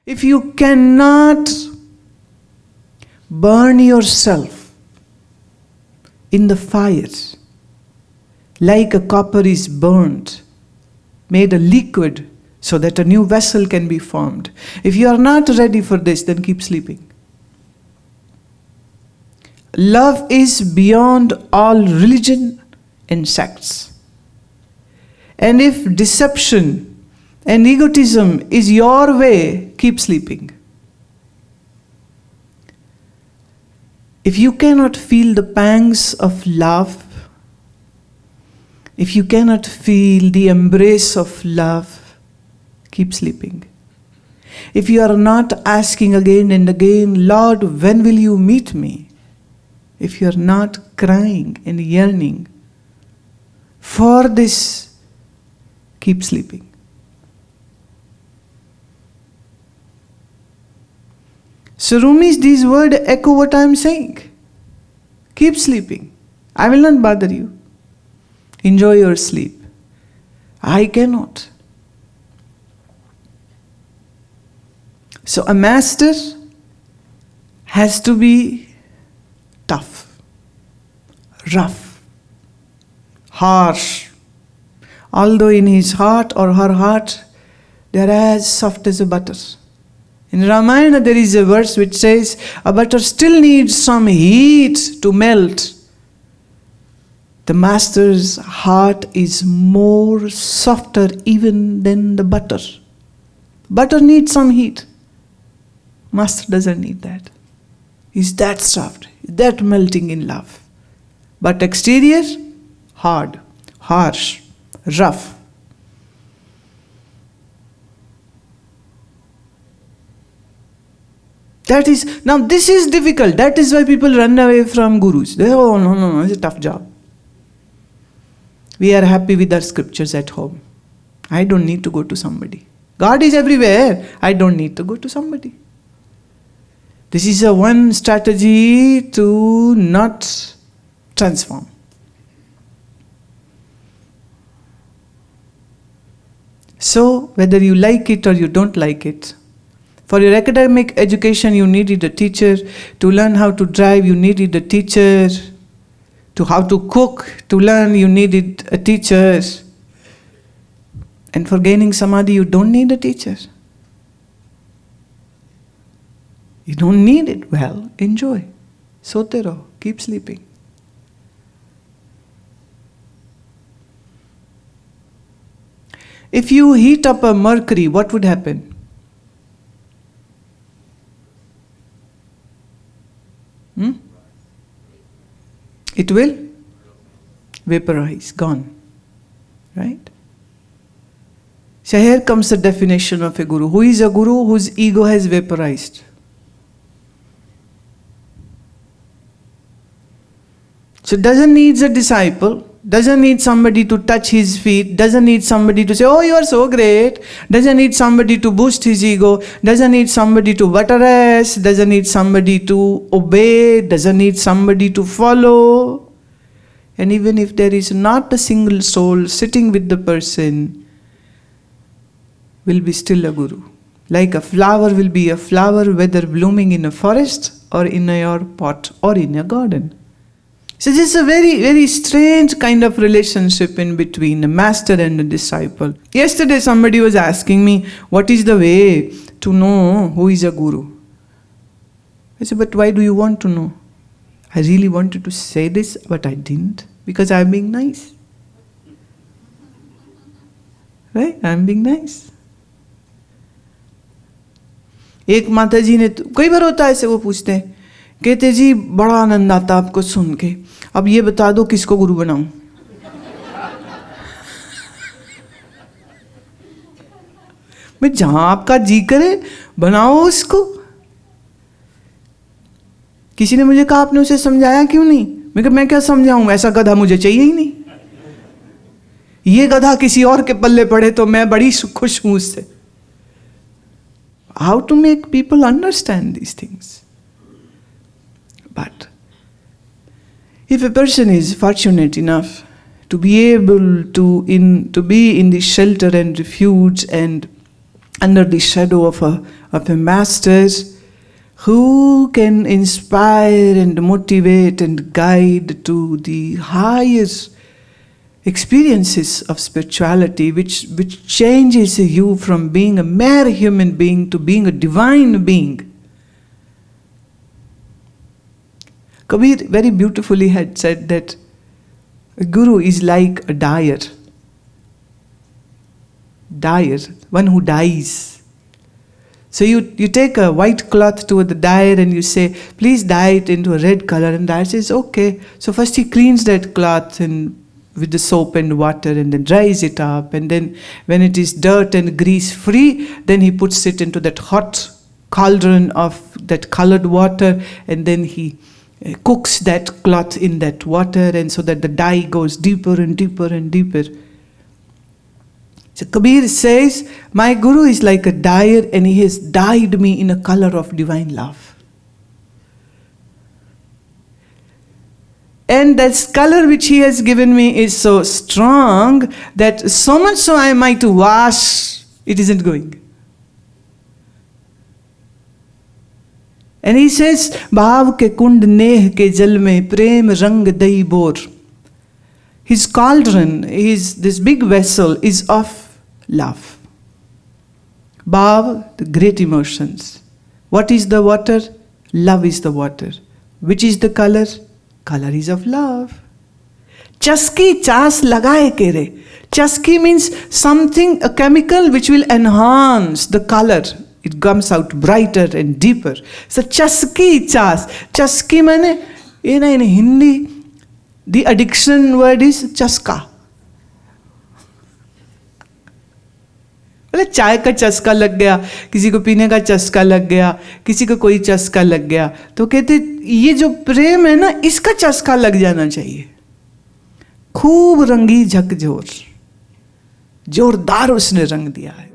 If you cannot burn yourself in the fire, like a copper is burnt, made a liquid so that a new vessel can be formed. If you are not ready for this, then keep sleeping. Love is beyond all religion and sects. And if deception and egotism is your way, keep sleeping. If you cannot feel the pangs of love, if you cannot feel the embrace of love, keep sleeping. If you are not asking again and again, Lord, when will you meet me? If you are not crying and yearning for this, keep sleeping. So Rumi's, these words echo what I am saying. Keep sleeping. I will not bother you. Enjoy your sleep. I cannot. So a master has to be tough, rough, harsh. Although in his heart or her heart, they are as soft as a butter. In Ramayana there is a verse which says, a butter still needs some heat to melt. The master's heart is more softer even than the butter. Butter needs some heat. Master doesn't need that. He's that soft, that melting in love. But exterior, hard, harsh, rough. Now this is difficult. That is why people run away from gurus. They say, oh no, it's a tough job. We are happy with our scriptures at home. I don't need to go to somebody. God is everywhere. I don't need to go to somebody. This is a one strategy to not transform. So, whether you like it or you don't like it, for your academic education you needed a teacher. To learn how to drive you needed a teacher. To how to cook, to learn you needed a teacher. And for gaining samadhi you don't need a teacher. You don't need it. Well, enjoy. Sote raho. Keep sleeping. If you heat up a mercury, what would happen? It will vaporize, gone. Right? So here comes the definition of a guru. Who is a guru? Whose ego has vaporized. So doesn't need a disciple, doesn't need somebody to touch his feet, doesn't need somebody to say, oh, you are so great, doesn't need somebody to boost his ego, doesn't need somebody to butter us, doesn't need somebody to obey, doesn't need somebody to follow. And even if there is not a single soul sitting with the person, will be still a guru. Like a flower will be a flower whether blooming in a forest or in your pot or in a garden. So this is a very, very strange kind of relationship in between a master and a disciple. Yesterday somebody was asking me, what is the way to know who is a guru? I said, but why do you want to know? I really wanted to say this, but I didn't, because I'm being nice. Right? I'm being nice. एक माता जी ने, कई बार होता है ऐसे, वो पूछते हैं, कहते जी बड़ा आनंद आता आपको सुन के, अब ये बता दो किसको गुरु बनाऊं? मैं जहां आपका जी करे बनाओ उसको. किसी ने मुझे कहा आपने उसे समझाया क्यों नहीं? मैं क्या समझाऊं, ऐसा गधा मुझे चाहिए ही नहीं. ये गधा किसी और के पल्ले पड़े तो मैं बड़ी खुश हूं उससे. How to make people understand these things? But if a person is fortunate enough to be able to be in the shelter and refuge and under the shadow of a master who can inspire and motivate and guide to the higher experiences of spirituality, which changes you from being a mere human being to being a divine being. Kabir very beautifully had said that a guru is like a dyer. Dyer, one who dyes. So you take a white cloth to the dyer and you say, please dye it into a red color, and dyer says, okay. So first he cleans that cloth and with the soap and water and then dries it up, and then when it is dirt and grease free, then he puts it into that hot cauldron of that colored water, and then he cooks that cloth in that water, and so that the dye goes deeper and deeper and deeper. So Kabir says, my guru is like a dyer and he has dyed me in a color of divine love. And that color which he has given me is so strong that so much so I might wash, it isn't going. And he says, Bhav ke kund neh ke jal mein prem rang dai bor. His cauldron, this big vessel is of love. Bhav, the great emotions. What is the water? Love is the water. Which is the color? Color is of love. Chaski chas lagaye kere. Chaski means something, a chemical which will enhance the color. It comes out brighter and deeper. So chaski chas. Chaski means, in Hindi, the addiction word is chaska. बोले चाय का चस्का लग गया, किसी को पीने का चस्का लग गया, किसी को कोई चस्का लग गया, तो कहते ये जो प्रेम है ना, इसका चस्का लग जाना चाहिए. खूब रंगी झकझोर, जोरदार उसने रंग दिया है.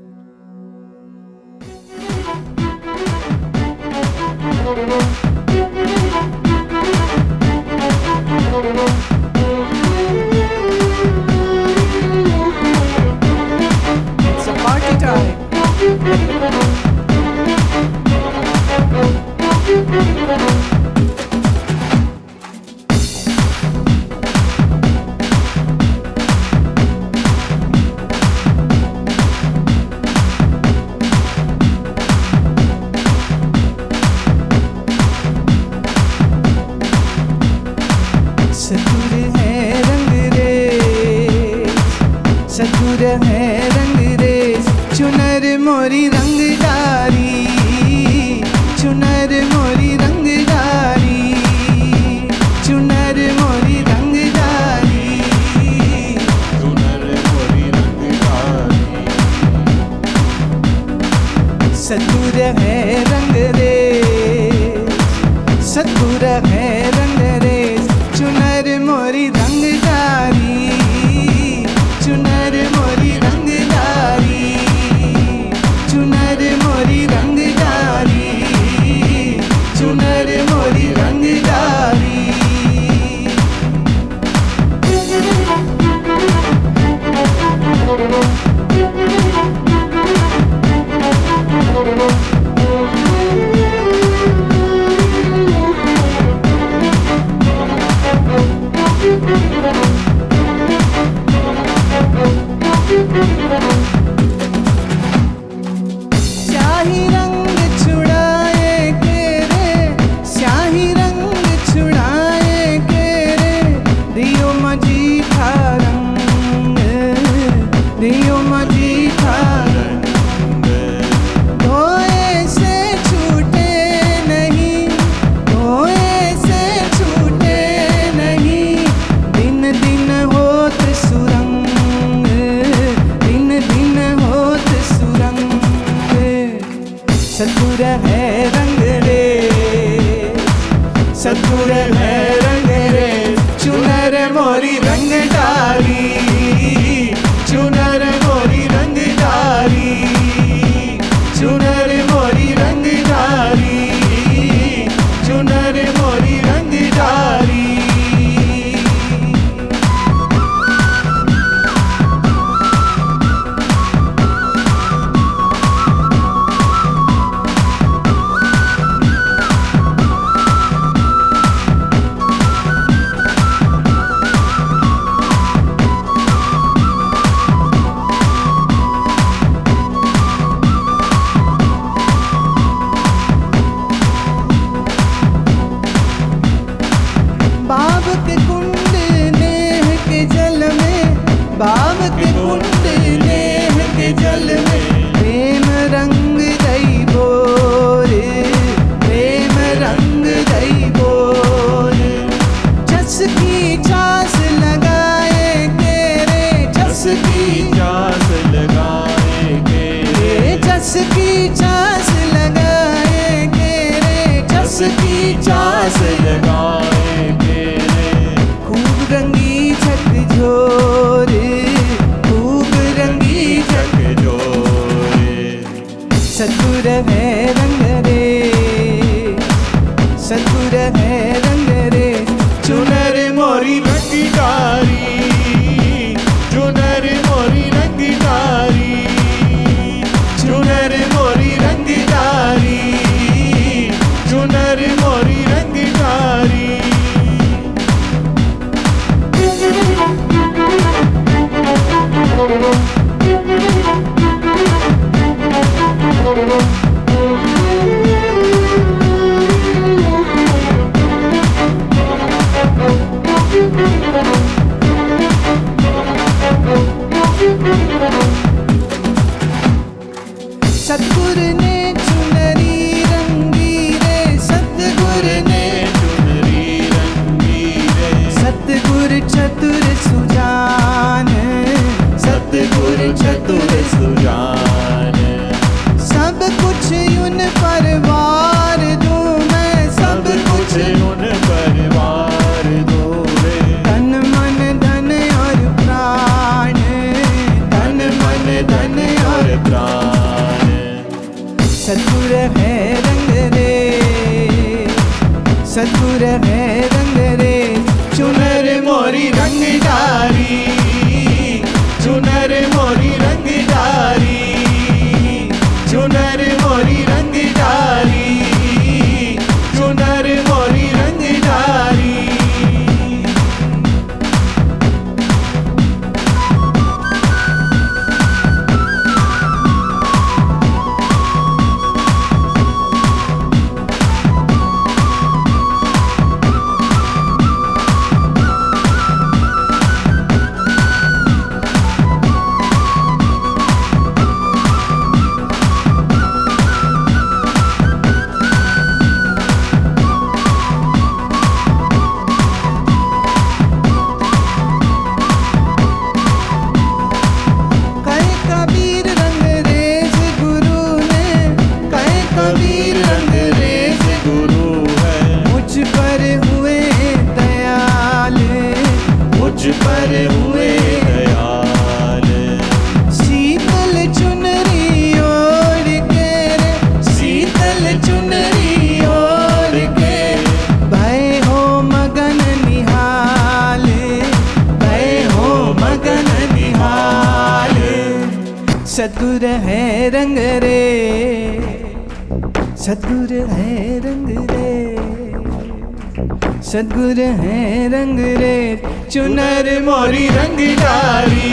की चास लगाए के रे, जस की चास लगाए के रे, जस की चास लगाए के रे, जस की चास लगाए के रे। खूब रंगी झकझोरे, खूब रंगी झकझोरे। सद्गुरु है रंग रे, सद्गुरु है रंग रे। चुनर मोरी रंगदारी, चुनर मोरी रंगदारी, चुनर मोरी रंगदारी, चुनर मोरी रंगदारी। सतगुरु ने चुनरी रंगी रे, सतगुरु ने चुनरी रंगी रे, सतगुरु चतुर सुजान, सतगुरु चतुर सुजान। सब कुछ उन पर वार दूं मैं, सब कुछ उन परिवार दो रे। तन मन धन और प्राण, तन मन धन और प्राण। सद्गुरु है रंग रे, सद्गुरु है रंग रे। चुनर मोरी रंगदारी, चुनर मोरी रंगदारी, चुनर मोरी रंगदारी, चुनर मोरी रंगदारी। कहे कबीर रंगरेज गुरु ने, कहे कबीर अंग्रेज गुरु है, मुझ पर हुए दयाल, मुझ पर हुए दयाल। शीतल चुनरी ओढ़ के रे, शीतल चुनरी ओढ़ के भय हो मगन निहाल, भय हो मगन निहाल। सद्गुरु है रंग रे, सद्गुरु है रंग रे, सद्गुरु है रंग रे। चुनर मोरी रंगदारी,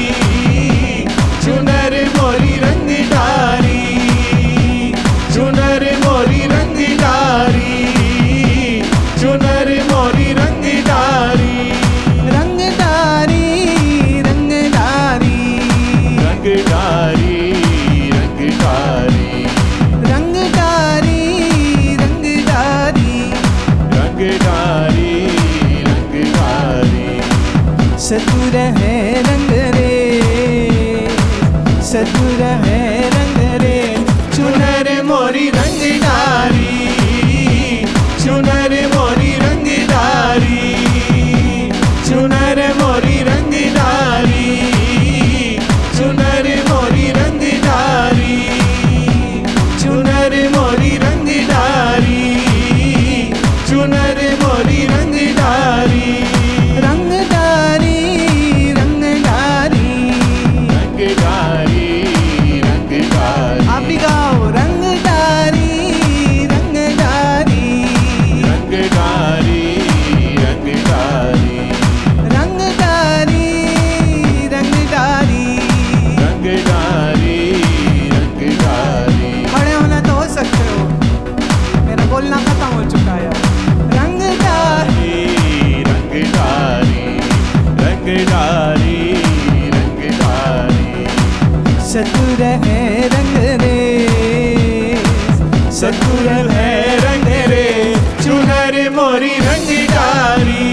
चुनर मोरी रंगदारी, चुनर मोरी रंगदारी, चुनर मोरी रंगदारी। रंगदारी रंगदारी रंगदारी रंगदारी, रंगदारी रंगदारी। रंगदारी रंगदारी। सद्गुरु है रंग रे, सद्गुरु है रंग रे। चुनर मोरी रंगदारी, चुनर मोरी रंगदारी, चुनर मोरी रंगदारी, चुनर मोरी रंगदारी, चुनर मोरी रंगदारी, चुनर मोरी रंगदारी। रंगदारी रंगदारी रंगदारी रंगदारी। आप भी गाओ रंगदारी रंगदारी रंगदारी रंगदारी। रंगदारी रंगदारी। रंगदारी रंगदारी। खड़े होना तो हो सकते हो, मेरा बोलना खत्म हो चुका है। रंगदारी रंगदारी रंगदारी रंगदारी। सद्गुरु है रंग रे, सद्गुरु है रंग रे। चुनर मोरी रंगदारी,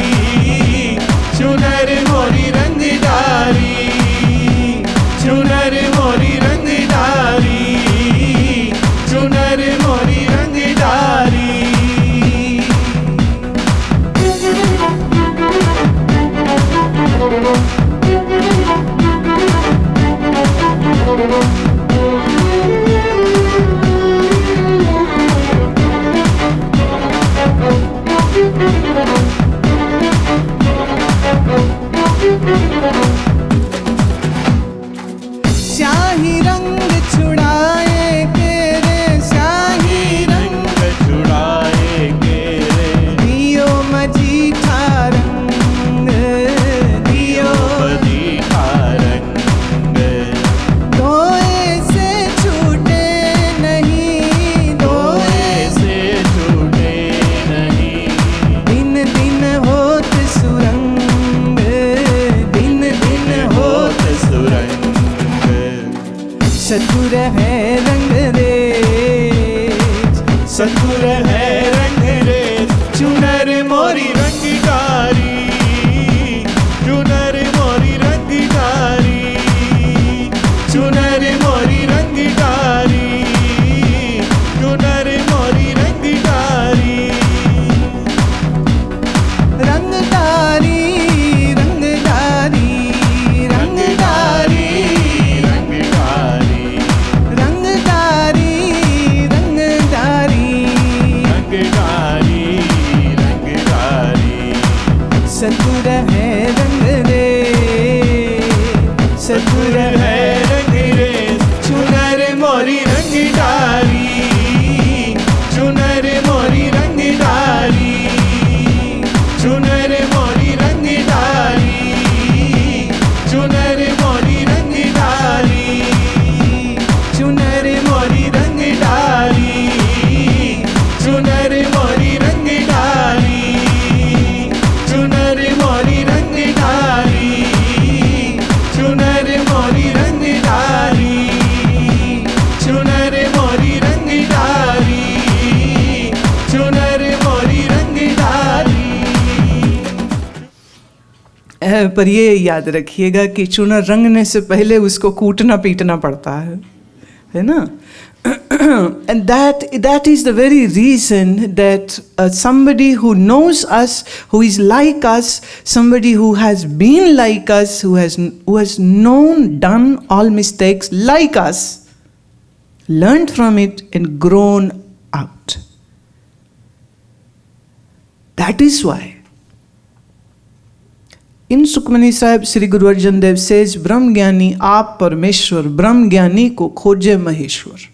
स्याही रंग छुड़ाए के रे, स्याही रंग छुड़ाए के रे, दियो मजीठा रंग, दियो मजीठा रंग, धोए से छूटे नहीं, धोए से छूटे नहीं, दिन दिन होत सुरंग, दिन दिन होत सुरंग। सतुर है रंग रेज, सतुर है रंग रेज, चुनर मोरी रंग डारी, चुनर मोरी रंग डारी, चुनर मोरी रंग डारी, चुनर मोरी रंग डारी, रंगदारी रंगदारी रंगदारी रंगदारी, रंगदारी रंगदारी रंगदारी, रंगदारी। सतुर है रंग रे, सतुर है रंग रेज, चुनर मोरी रंग डारी, चुनर मोरी रंग डारी, चुनर मोरी रंग डारी, चुनर मोरी रंग डारी, चुनर मोरी रंग डारी, चुनर मोरी रंग डारी, चुनर मोरी रंग डारी, चुनर मोरी रंग डारी, चुनर मोरी रंग डारी, चुनर मोरी रंग डारी। पर ये याद रखिएगा कि चुनर रंगने से पहले उसको कूटना पीटना पड़ता है ना? And that is the very reason that somebody who knows us, who is like us, somebody who has been like us, who has known, done all mistakes like us, learned from it and grown out. That is why in Sukhmani Sahib, Sri Guru Arjan Dev says, Brahm Gyani aap Parmeshwar, Brahm Gyani ko khoje Maheshwar.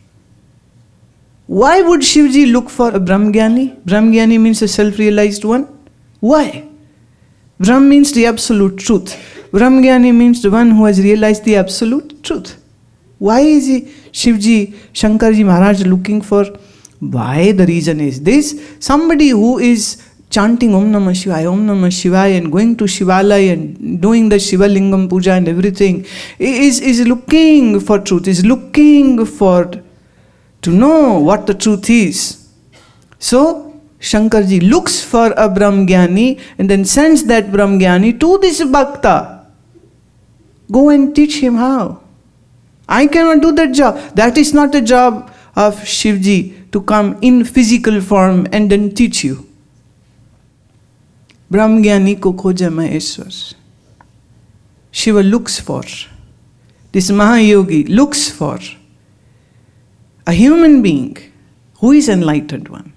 Why would Shivji look for a Brahm Gyani? Brahm Gyani means a self-realized one. Why? Brahm means the absolute truth. Brahm Gyani means the one who has realized the absolute truth. Why is Shivji, Shankarji Maharaj looking for? Why? The reason is this. Somebody who is chanting Om Namah Shivaya and going to Shivalaya and doing the Shivalingam puja and everything is looking for truth, is looking for to know what the truth is. So Shankarji looks for a Brahm Gyani and then sends that Brahm Gyani to this Bhakta. Go and teach him how. I cannot do that job. That is not a job of Shivji to come in physical form and then teach you. Brahm Gyani ko khoja Maheshwar. Shiva looks for, this Mahayogi looks for a human being who is enlightened one.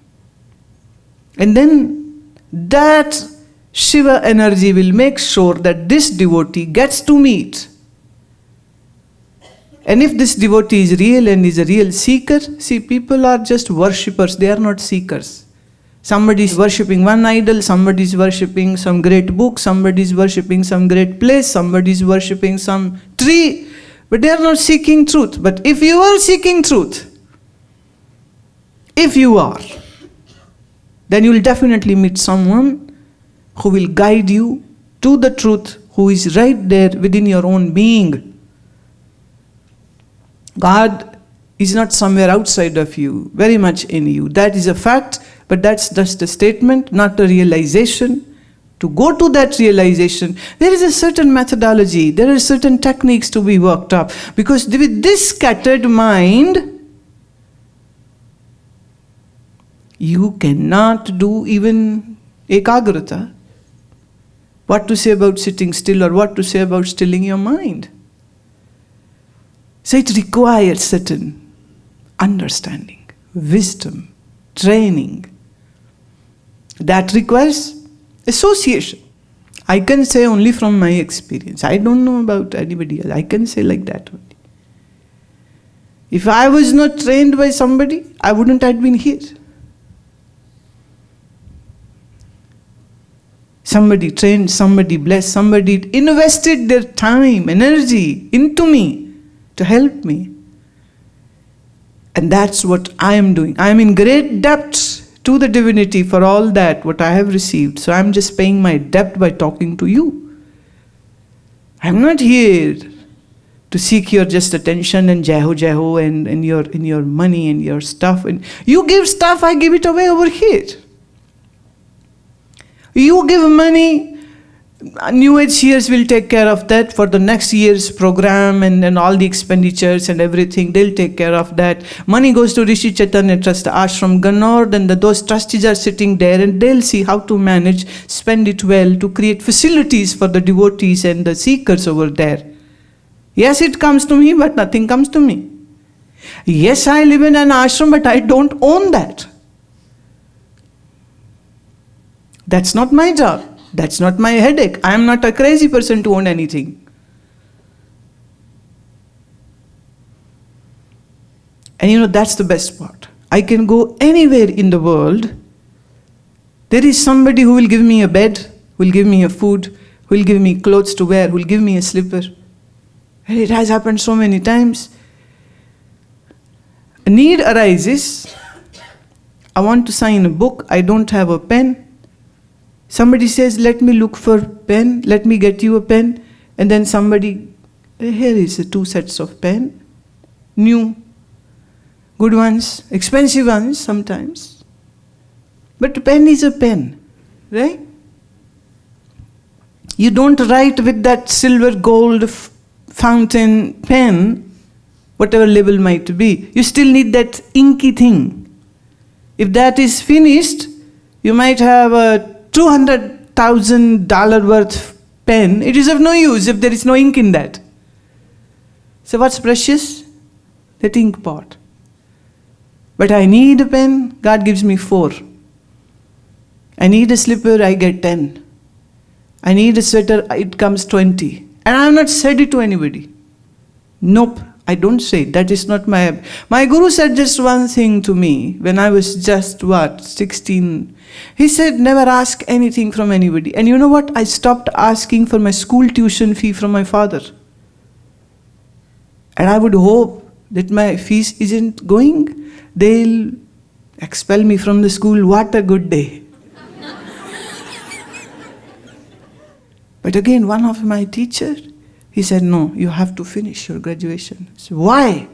And then that Shiva energy will make sure that this devotee gets to meet. And if this devotee is real and is a real seeker, see, people are just worshippers, they are not seekers. Somebody is worshipping one idol, somebody is worshipping some great book, somebody is worshipping some great place, somebody is worshipping some tree, but they are not seeking truth. But if you are seeking truth, if you are, then you will definitely meet someone who will guide you to the truth, who is right there within your own being. God is not somewhere outside of you, very much in you. That is a fact, but that's just a statement, not a realization. To go to that realization, there is a certain methodology, there are certain techniques to be worked up. Because with this scattered mind, you cannot do even ekagrata. What to say about sitting still, or what to say about stilling your mind. So it requires certain understanding, wisdom, training. That requires association. I can say only from my experience. I don't know about anybody else. I can say like that only. If I was not trained by somebody, I wouldn't have been here. Somebody trained, somebody blessed, somebody invested their time, energy into me to help me. And that's what I am doing. I am in great debt to the divinity for all that, what I have received. So I'm just paying my debt by talking to you. I'm not here to seek your just attention and jaho and your money and your stuff. And you give stuff, I give it away over here. You give money, New Age seers will take care of that for the next year's program and all the expenditures and everything. They'll take care of that. Money goes to Rishi Chaitanya Trust Ashram Ganord, and those trustees are sitting there and they'll see how to manage, spend it well to create facilities for the devotees and the seekers over there. Yes, it comes to me, but nothing comes to me. Yes, I live in an ashram, but I don't own that. That's not my job. That's not my headache. I am not a crazy person to own anything. And that's the best part. I can go anywhere in the world. There is somebody who will give me a bed, who will give me a food, who will give me clothes to wear, who will give me a slipper. And it has happened so many times. A need arises. I want to sign a book. I don't have a pen. Somebody says, let me look for pen, let me get you a pen. And then somebody, here is 2 sets of pen. New, good ones, expensive ones sometimes. But a pen is a pen, right? You don't write with that silver gold fountain pen, whatever label might be. You still need that inky thing. If that is finished, you might have a $200,000 worth pen. It is of no use if there is no ink in that. So what's precious? That ink pot. But I need a pen, God gives me 4. I need a slipper, I get 10. I need a sweater, it comes 20. And I have not said it to anybody. Nope, I don't say it. That is not my... My guru said just one thing to me when I was just, 16. He said, never ask anything from anybody. And you know what? I stopped asking for my school tuition fee from my father. And I would hope that my fees isn't going. They'll expel me from the school. What a good day. But again, one of my teachers, he said, no, you have to finish your graduation. I said, why?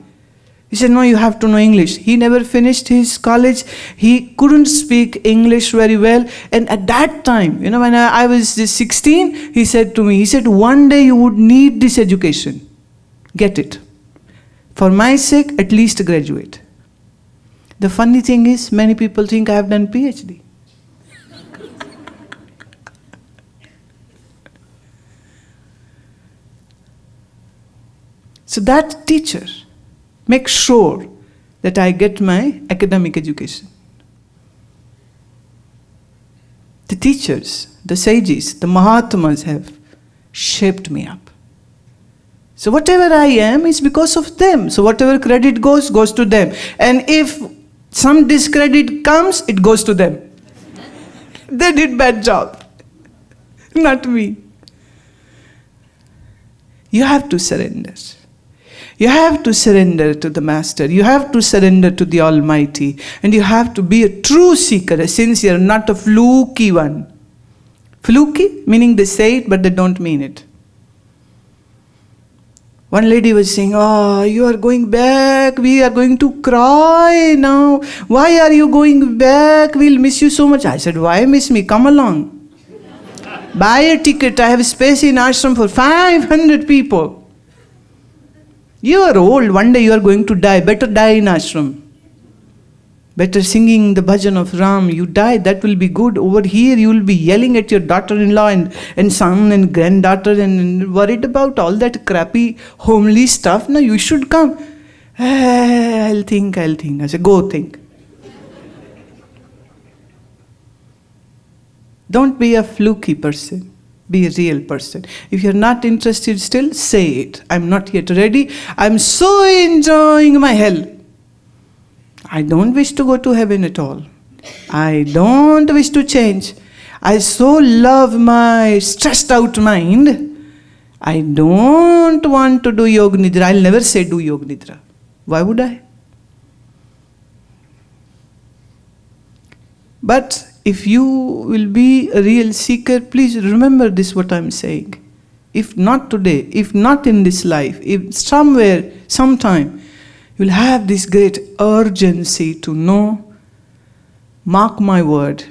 He said, no, you have to know English. He never finished his college. He couldn't speak English very well. And at that time, when I was 16, he said to me, one day you would need this education. Get it. For my sake, at least graduate. The funny thing is, many people think I have done PhD. So that teacher makes sure that I get my academic education. The teachers, the sages, the Mahatmas have shaped me up. So whatever I am is because of them. So whatever credit goes to them. And if some discredit comes, it goes to them. They did bad job. Not me. You have to surrender. You have to surrender to the Master. You have to surrender to the Almighty. And you have to be a true seeker, a sincere, not a fluky one. Fluky, meaning they say it, but they don't mean it. One lady was saying, oh, you are going back. We are going to cry now. Why are you going back? We'll miss you so much. I said, why miss me? Come along. Buy a ticket. I have space in ashram for 500 people. You are old, one day you are going to die. Better die in ashram. Better singing the bhajan of Ram. You die, that will be good. Over here you will be yelling at your daughter-in-law and son and granddaughter and worried about all that crappy homely stuff. No, you should come. I'll think. I said, go think. Don't be a fluky person. Be a real person. If you're not interested still, say it. I'm not yet ready. I'm so enjoying my hell. I don't wish to go to heaven at all. I don't wish to change. I so love my stressed out mind. I don't want to do Yoga Nidra. I'll never say do Yoga Nidra. Why would I? But if you will be a real seeker, please remember this what I'm saying. If not today, if not in this life, if somewhere, sometime, you will have this great urgency to know, mark my word,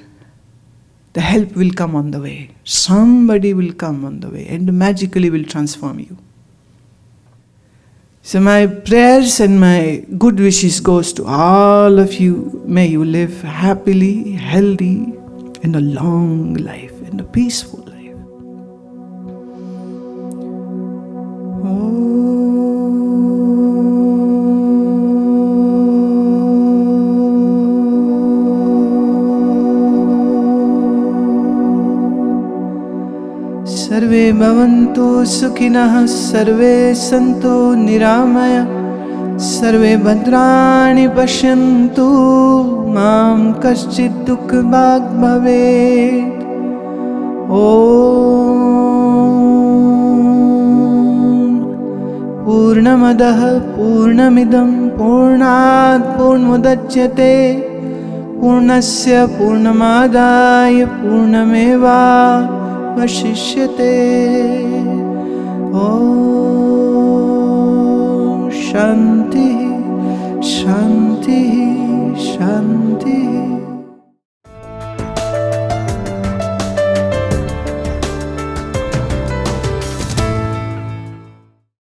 the help will come on the way. Somebody will come on the way and magically will transform you. So my prayers and my good wishes goes to all of you. May you live happily, healthy, and a long life and a peaceful life. सर्वे भवन्तु सुखिनः सर्वे सन्तु निरामया सर्वे भद्राणि पश्यन्तु मां कश्चित् दुःखभाग् भवेत्। ॐ पूर्णमदः पूर्णमिदं पूर्णात् पूर्णमुदच्यते पूर्णस्य पूर्णमादाय पूर्णमेवावशिष्यते। ॐ शान्तिः शान्तिः शान्तिः।